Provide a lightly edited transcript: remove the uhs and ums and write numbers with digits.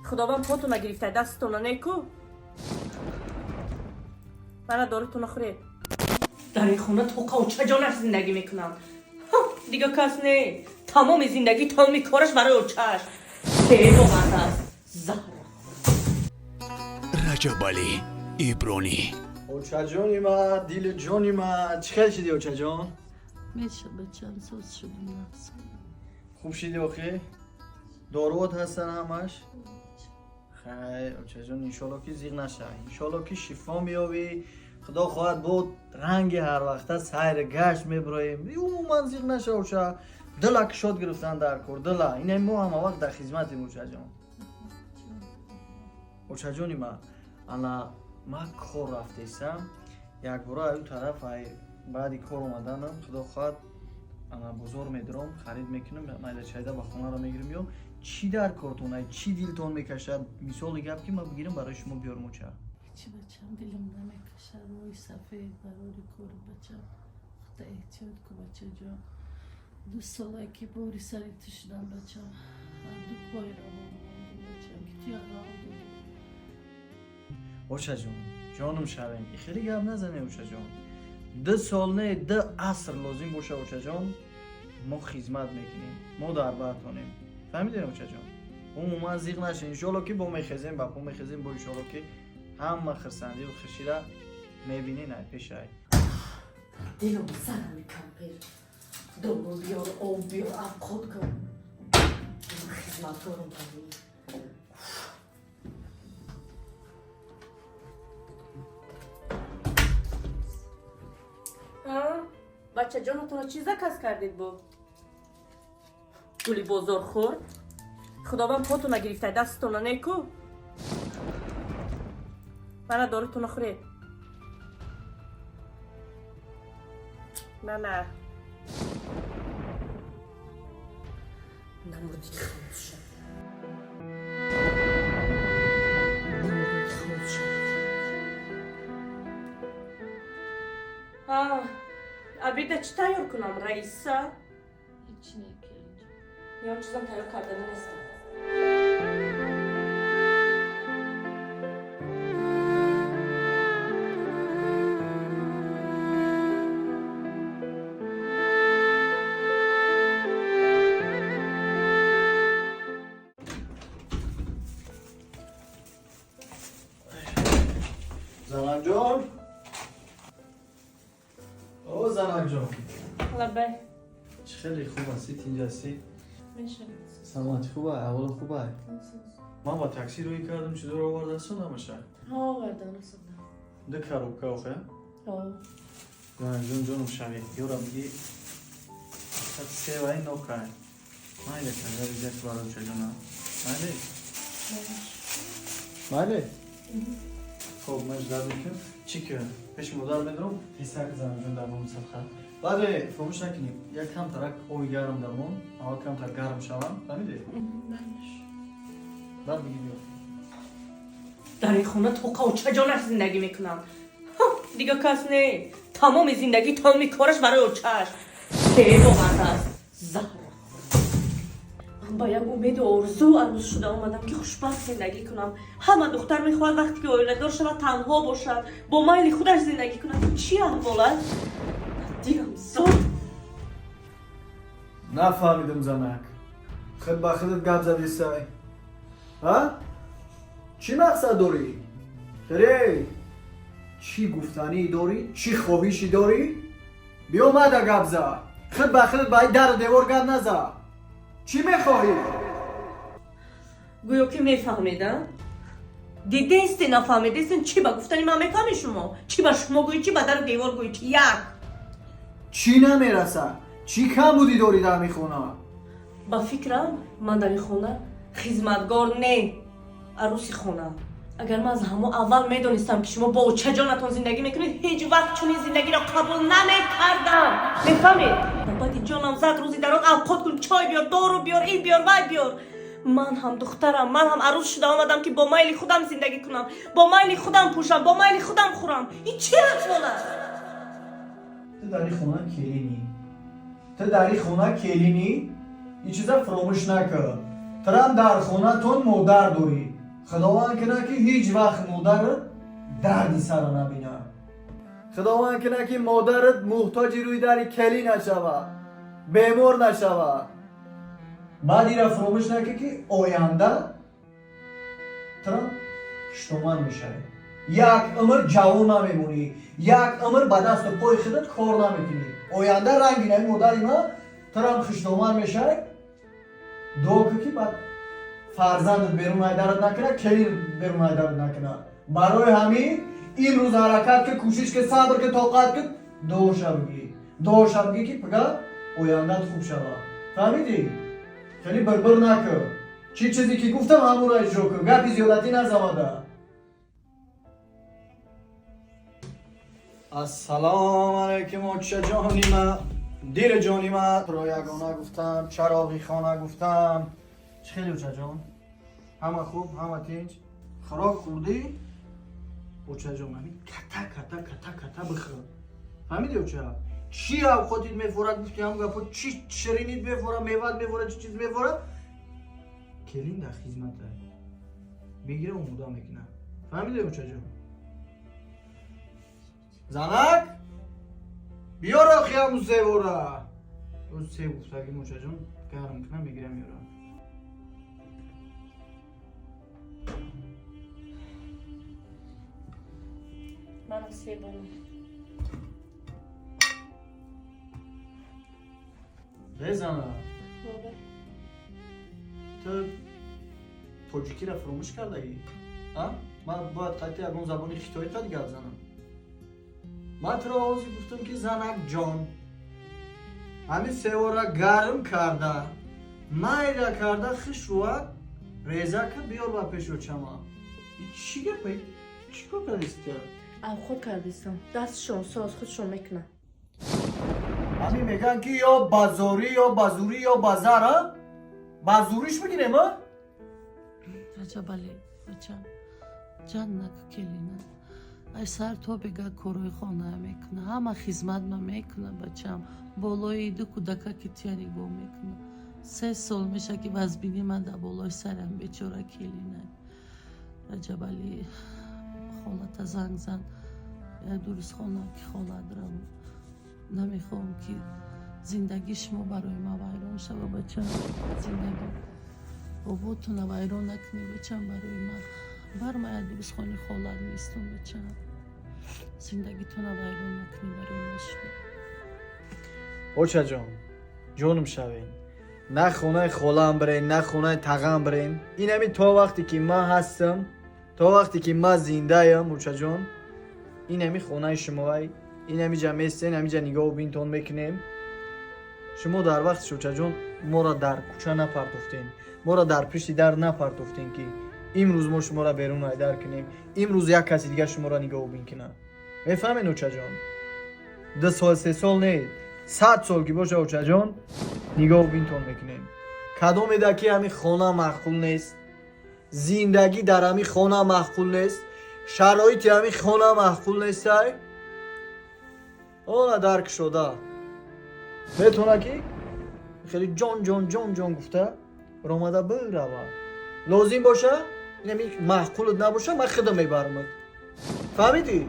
خداوند پاتون نگرفته دستتون نیکو من دارتون خورید در این خونه تو قوچه جانش زندگی میکنم دیگه کس نه تمام زندگی تمام کارش برای اوچهش خیلی وقت است زهر رجب علی ایبرانی اوچه جونی ما دیل جونی ما چی خیلی شدی اوچه جون؟ میشه بچم سوز شدیم خوب شدی اوخی؟ داروات هستن همش؟ خیلی اوچه جون انشالله که زیغ نشه انشالله که شفا میابی خدا خواهد بود رنگ هر وقته سیر گشت میبراییم عموما زیغ نشه اوچه دلا که شد گرفتن در کار دلا اینه ما همه وقت در خدمتیم اوچه جون اوچه جونی ما انا ما کار رفتیسم یک باره او طرف بعدی کار اومدنم خدا خواهد انا بزرگ میدرم خرید میکنم مایل چایده با خونه رو میگیرم یا چی در کارتونه چی دیلتون میکشه مثال گپ که ما بگیرم برای شما بیارم اوچه چی بچم دلم نمیکشه روی صفحه برای کار بچم خدا احتیاط کو بچه جان 2 ساله که باری سری تشدم بچم دو پای رو بچم که توی اوچه جون جانم شویم خیلی گپ نزنه اوچه جون 2 سال نه 2 عصر لازم باشه اوچه جان ما خدمت میکنیم ما در برتونیم فهمیدین اوچه جان عموما زیغ نشه انشالله که با میخزیم با پا میخزیم با انشالله که همه خرسندی و خشیره میبینین ای پیش ای دلم سرم کمپیر خدا بیار آب بیار افقاد کن خدمت کارم کنیم بچه جانتون چیزا کس کردید با گولی بزرگ خورد خداوند پاتون نگرفته دستتون نیکو من دارتون خورید نه نمردی خاموش شد ابیده چی تیار کنم رئیسا هیچ نکرد یا چیزم تیار کرده نیستم زنک جان او زنک جان لبه چه خیلی خوب هستید اینجا هستید میشه سلامتی خوبه احوال خوبه من با تاکسی روی کردم چطور رو آورده هستون نمیشه ها وردن اصلا ده کروب که آخه ها زنک جان جانم شوید یورا بگی اصلا سه و این نوکه مایده کنه ریزت بارو چه جانم مایده مایده خب مجدد میکن چی که پیش مدار میدرم تیسته که زنک جان در مون سبخه بعد فراموش نکنیم یک کم ترک اوی گرم درمون اول کم تر گرم شوم فهمیدی؟ بعد بگی بیا در این خونه تو قوچه جانش زندگی میکنم دیگه کس نه تمام زندگی تمام کارش برای اوچهش خیلی وقت است زهر من با یک امید و آرزو عروس شده آمدم که خوشبخت زندگی کنم همه دختر میخواد وقتی که اویله‌دار شود تنها باشد با مایل خودش زندگی کند چی احوال است دیرم زود نفهمیدم زنک خود با خودت گپ زدی سعی ها؟ چی مقصد داری؟ خیلی چی گفتنی داری؟ چی خواهیشی داری؟ بیا مده گپ زد خود با خودت باید در دیوار گپ نزد چی میخواهی؟ گویا که میفهمیدم دیدیستی نفهمیدیستین چی با گفتنی من میکنی شما چی با شما گویی چی با در دیوار گویی چی یک چی نمیرسه؟ چی کم بودی داری در میخونه؟ با فکرم من در این خونه خدمتگار نه عروسی خونه اگر من از همه اول میدونستم که شما با اوچه جانتون زندگی میکنید هیچ وقت چنین زندگی را قبول نمیکردم میفهمید بعد جانم زد روزی در آن اوقات کن چای بیار دارو بیار این بیار وای بیار من هم دخترم من هم عروس شده آمدم که با مایل خودم زندگی کنم با مایل خودم پوشم با مایل خودم خورم این چه احوال است تو در این خونه کلینی تو در این خونه کلینی این چیزا فراموش نکن ترم در خونه تون مادر داری خداوند کنه که هیچ وقت مادرت درد سر نبینه. خداوند کنه که مادرت محتاج روی در کلی نشوه، بیمار نشوه. بعدی را فراموش نکن که آینده ترا پشتومان میشه. یک عمر جوان نمیمونی، یک عمر به دست و پای خودت کار نمیکنی. آینده رنگینه مادر اینا ترا پشتومان میشه. دعا کن که بعد فرزندت بیرون درد نکنه، کلی بیرون درد نکنه. برای همین این روز حرکت که کوشش که صبر که طاقت که دعا بگی که بگه آینده‌ت خوب شود. فهمیدی؟ خیلی بربر نکن. چیزی که گفتم همون را اجرا کن. گپی زیادتی نزماده. السلام علیکم اوچه جانی ما، دیر جانی ما. رو یگانه گفتم، چراغی خانه گفتم. چه خیلی اوچه جان؟ همه خوب، همه تینج؟ خراک خوردی؟ اوچه جان همین کتا بخور. فهمیدی اوچه؟ چی او خودید میفورد گفتی هم گفت چی شرینید میفورد، میواد میفورد، چی چیز میفورد؟ کلین در خدمته. میگیره و مدا میکنه. فهمیدی اوچه جان؟ زنک بیار آخی همون سیوره. اون سیو گفتگی موچه جان گرم کنم میگیرم میارم. منم سیبونم. بزنه تو توجیکی را فراموش کرده ای؟ من باید قطعی اگه اون زبانی خیتایی تا دیگه بزنم. من تو را آوازی گفتم که زنک جان همین سیوار را گرم کرده مایده کرده خش روید ریزه که بیار با پیش رو چما. چی گفت؟ چی کار کردیستی؟ او خود کردیستم. دستشون ساز خودشون میکنه. همین میگن که یا بازاری یا بازوری یا بازار ها؟ بازوریش بگیریم ها؟ عجبالی بچم جان نک کلینه. ای سر تو بگه کروی خانه میکنه، همه خدمت ما میکنه بچم. بالای دو کودکا که تیاری گو میکنه. 3 سال میشه که وزبینی من در بالای سرم بیچاره کلینه. عجبالی خالت زنگ زن یا درست خانه که خالت درم نمیخوام که زندگیش ما برای ما ویران شده بچم. زندگی باباتون ویران نکنی بچم برای من. برمای درست خانی خالت نیستم بچم. زندگیتون ویران نکنی برای ما شده. اوچه جان جانم شوین. نه خونه خالم برین نه خونه تغم برین. این همین تا وقتی که من هستم، تا وقتی که من زنده ام اوچه جان، این همین خونه شمایی، این همین جا میستین، همین جا نگاه و بینتون میکنیم. شما در وقت اوچه جان ما را در کوچه نپرتفتین، ما را در پشت در نپرتفتین که امروز ما شما را بیرون در کنیم، امروز یک کسی دیگه شما را نگاه و بین کنه. میفهمین اوچه جان؟ 2 سال 3 سال نه 100 سال که باشه اوچه جان نگاه و بینتون میکنیم. کدام میده که همین خانه معقول نیست، زندگی در همین خانه معقول نیست، شرایط همین خانه معقول نیست. آنها درک شده میتونه که خیلی جان گفته رامده بروه. لازم باشه نمی معقولت نباشه من خدا میبرمت. فهمیدی؟